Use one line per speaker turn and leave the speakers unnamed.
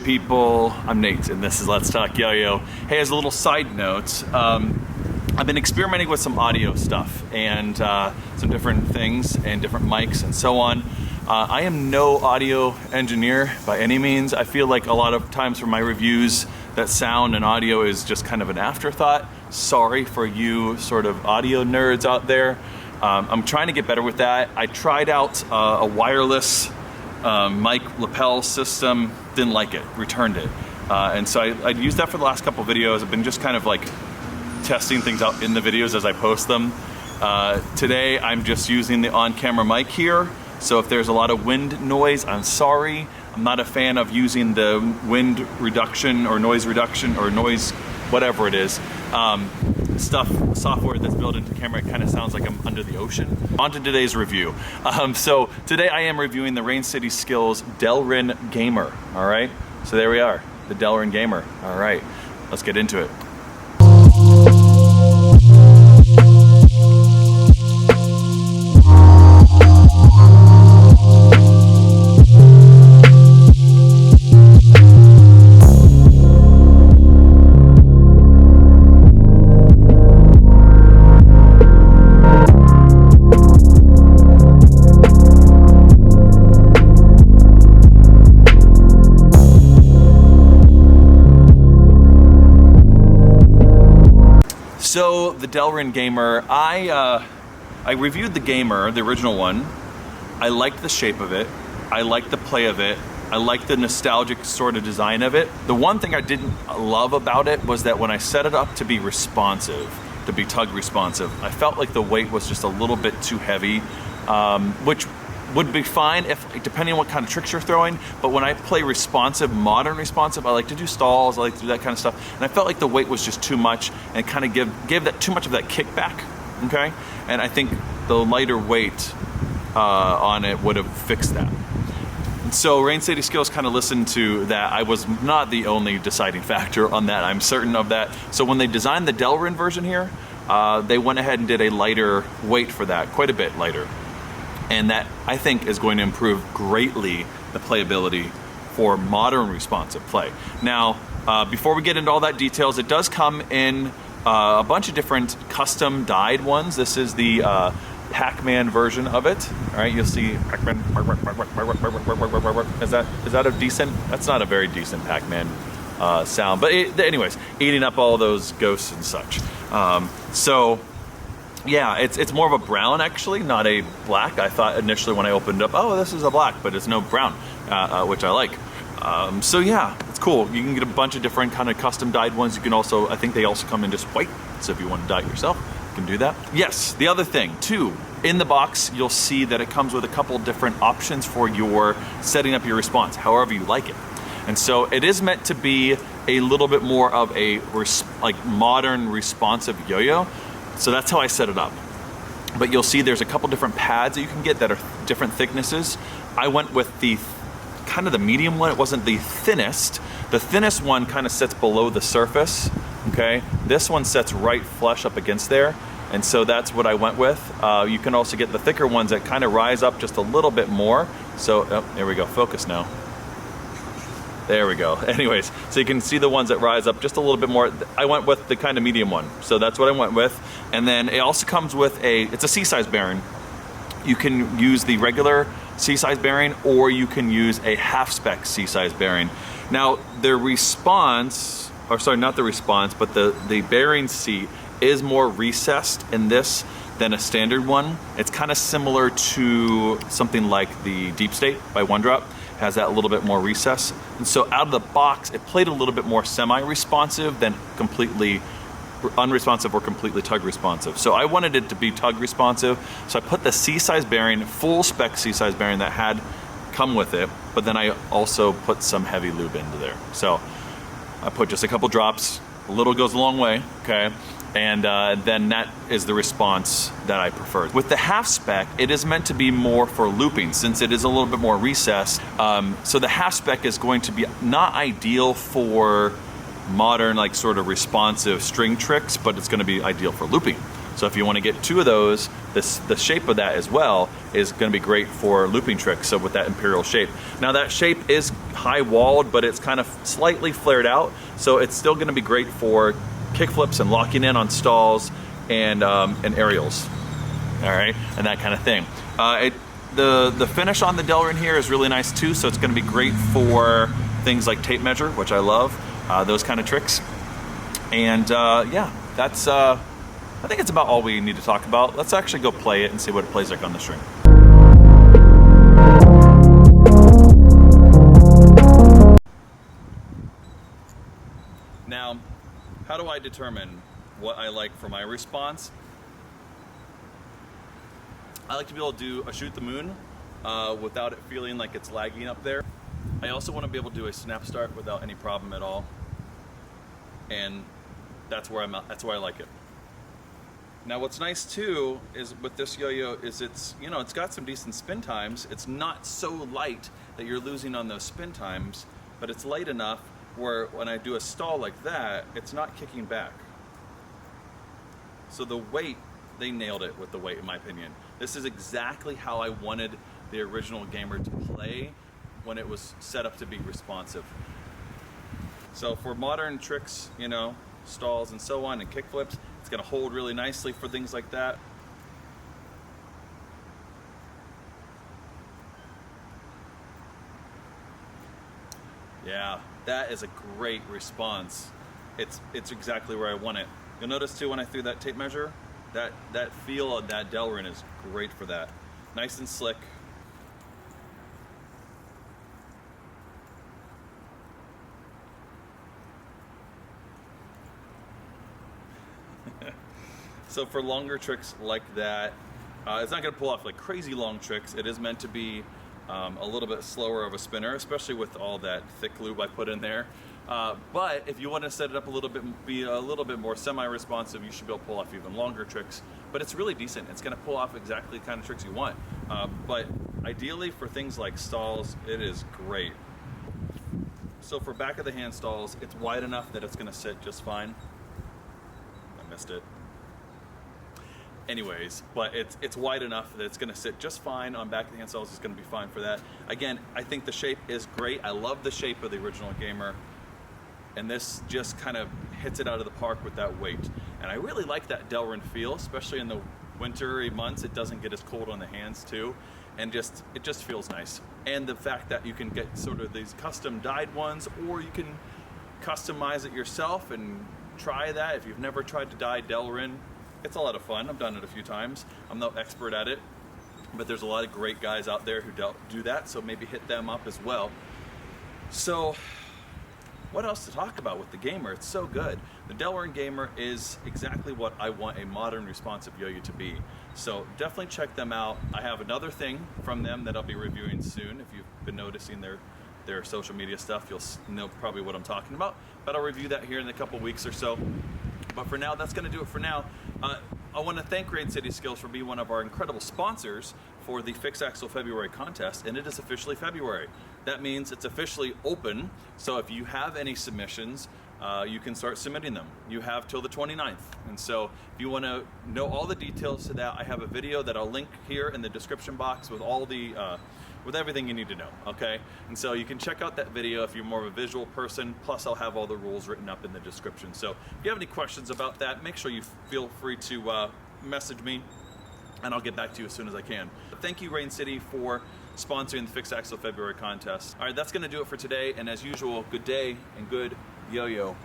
good people? I'm Nate and this is Let's Talk Yo-Yo. Hey, as a little side note, I've been experimenting with some audio stuff and some different things and different mics and so on. I am no audio engineer by any means. I feel like a lot of times for my reviews that sound and audio is just kind of an afterthought. Sorry for you sort of audio nerds out there. I'm trying to get better with that. I tried out a wireless mic lapel system, didn't like it, returned it. And so I used that for the last couple videos. I've been just kind of like testing things out in the videos as I post them. Today I'm just using the on-camera mic here. So if there's a lot of wind noise, I'm sorry. I'm not a fan of using the wind reduction or noise whatever it is. Software that's built into camera, it kind of sounds like I'm under the ocean. On to today's review. So today I am reviewing the Rain City Skills Delrin Gamer, all right? So there we are, the Delrin Gamer. All right, let's get into it. So the Delrin Gamer, I reviewed the Gamer, the original one. I liked the shape of it. I liked the play of it. I liked the nostalgic sort of design of it. The one thing I didn't love about it was that when I set it up to be responsive, to be tug responsive, I felt like the weight was just a little bit too heavy, which would be fine if, depending on what kind of tricks you're throwing, but when I play responsive, modern responsive, I like to do stalls, I like to do that kind of stuff, and I felt like the weight was just too much and kind of gave that too much of that kickback, okay? And I think the lighter weight on it would have fixed that. And so Rain City Skills kind of listened to that. I was not the only deciding factor on that, I'm certain of that. So when they designed the Delrin version here, they went ahead and did a lighter weight for that, quite a bit lighter. And that, I think, is going to improve greatly the playability for modern responsive play. Now, before we get into all that details, it does come in a bunch of different custom dyed ones. This is the Pac-Man version of it. All right, you'll see Pac-Man. Is that a decent? That's not a very decent Pac-Man sound. But anyways, eating up all those ghosts and such. So. Yeah, it's more of a brown actually, not a black. I thought initially when I opened it up, oh, this is a black, but it's no brown, which I like. So yeah, it's cool. You can get a bunch of different kind of custom dyed ones. You can also, I think they also come in just white. So if you want to dye it yourself, you can do that. Yes, the other thing too, in the box, you'll see that it comes with a couple different options for your setting up your response, however you like it. And so it is meant to be a little bit more of a like modern responsive yo-yo. So that's how I set it up. But you'll see there's a couple different pads that you can get that are different thicknesses. I went with the kind of the medium one. It wasn't the thinnest. The thinnest one kind of sits below the surface, okay? This one sets right flush up against there. And so that's what I went with. You can also get the thicker ones that kind of rise up just a little bit more. So, oh, there we go, focus now. There we go. Anyways, so you can see the ones that rise up just a little bit more. I went with the kind of medium one. So that's what I went with. And then it also comes with it's a C-size bearing. You can use the regular C-size bearing or you can use a half-spec C-size bearing. Now, the response, or sorry, not the response, but the bearing seat is more recessed in this than a standard one. It's kind of similar to something like the Deep State by One Drop. Has that a little bit more recess. And so out of the box, it played a little bit more semi-responsive than completely unresponsive or completely tug responsive. So I wanted it to be tug responsive. So I put the C-size bearing, full spec C-size bearing that had come with it, but then I also put some heavy lube into there. So I put just a couple drops, a little goes a long way, okay? And then that is the response that I preferred. With the half spec, it is meant to be more for looping since it is a little bit more recessed. So the half spec is going to be not ideal for modern, like sort of responsive string tricks, but it's gonna be ideal for looping. So if you want to get 2 of those, the shape of that as well is going to be great for looping tricks. So with that imperial shape. Now that shape is high walled, but it's kind of slightly flared out. So it's still going to be great for kickflips and locking in on stalls and aerials. All right, and that kind of thing. The finish on the Delrin here is really nice too, so it's going to be great for things like tape measure, which I love, those kind of tricks. And yeah, that's I think it's about all we need to talk about. Let's actually go play it and see what it plays like on the string. Now, how do I determine what I like for my response? I like to be able to do a shoot the moon without it feeling like it's lagging up there. I also want to be able to do a snap start without any problem at all. And that's where I'm at. That's where I like it. Now what's nice too is with this yo-yo is it's, you know, it's got some decent spin times. It's not so light that you're losing on those spin times, but it's light enough where when I do a stall like that, it's not kicking back. So the weight, they nailed it with the weight in my opinion. This is exactly how I wanted the original Gamer to play when it was set up to be responsive. So for modern tricks, you know, stalls and so on and kickflips, it's gonna hold really nicely for things like that. Yeah, that is a great response. It's exactly where I want it. You'll notice too when I threw that tape measure, that feel of that Delrin is great for that. Nice and slick. So for longer tricks like that, it's not going to pull off like crazy long tricks. It is meant to be a little bit slower of a spinner, especially with all that thick lube I put in there. But if you want to set it up a little bit, be a little bit more semi-responsive, you should be able to pull off even longer tricks. But it's really decent. It's going to pull off exactly the kind of tricks you want. But ideally for things like stalls, it is great. So for back of the hand stalls, it's wide enough that it's going to sit just fine. I missed it. Anyways, but it's wide enough that it's going to sit just fine on back of the hand stalls. It's going to be fine for that. Again, I think the shape is great. I love the shape of the original Gamer, and this just kind of hits it out of the park with that weight. And I really like that Delrin feel, especially in the wintry months. It doesn't get as cold on the hands too, and it just feels nice. And the fact that you can get sort of these custom dyed ones, or you can customize it yourself and try that. If you've never tried to dye Delrin, it's a lot of fun. I've done it a few times. I'm no expert at it, but there's a lot of great guys out there who do that, so maybe hit them up as well. So what else to talk about with the Gamer? It's so good. The Delrin Gamer is exactly what I want a modern responsive yo-yo to be. So definitely check them out. I have another thing from them that I'll be reviewing soon. If you've been noticing their social media stuff, you'll know probably what I'm talking about. But I'll review that here in a couple weeks or so. But for now, that's going to do it for now. I want to thank Rain City Skills for being one of our incredible sponsors for the Fixed Axle February contest, and it is officially February. That means it's officially open, so if you have any submissions, you can start submitting them. You have till the 29th, and so if you want to know all the details to that, I have a video that I'll link here in the description box with all the with everything you need to know, okay? And so you can check out that video if you're more of a visual person, plus I'll have all the rules written up in the description. So if you have any questions about that, make sure you feel free to message me, and I'll get back to you as soon as I can. Thank you, Rain City, for sponsoring the Fixed Axle February contest. All right, that's gonna do it for today, and as usual, good day and good yo-yo.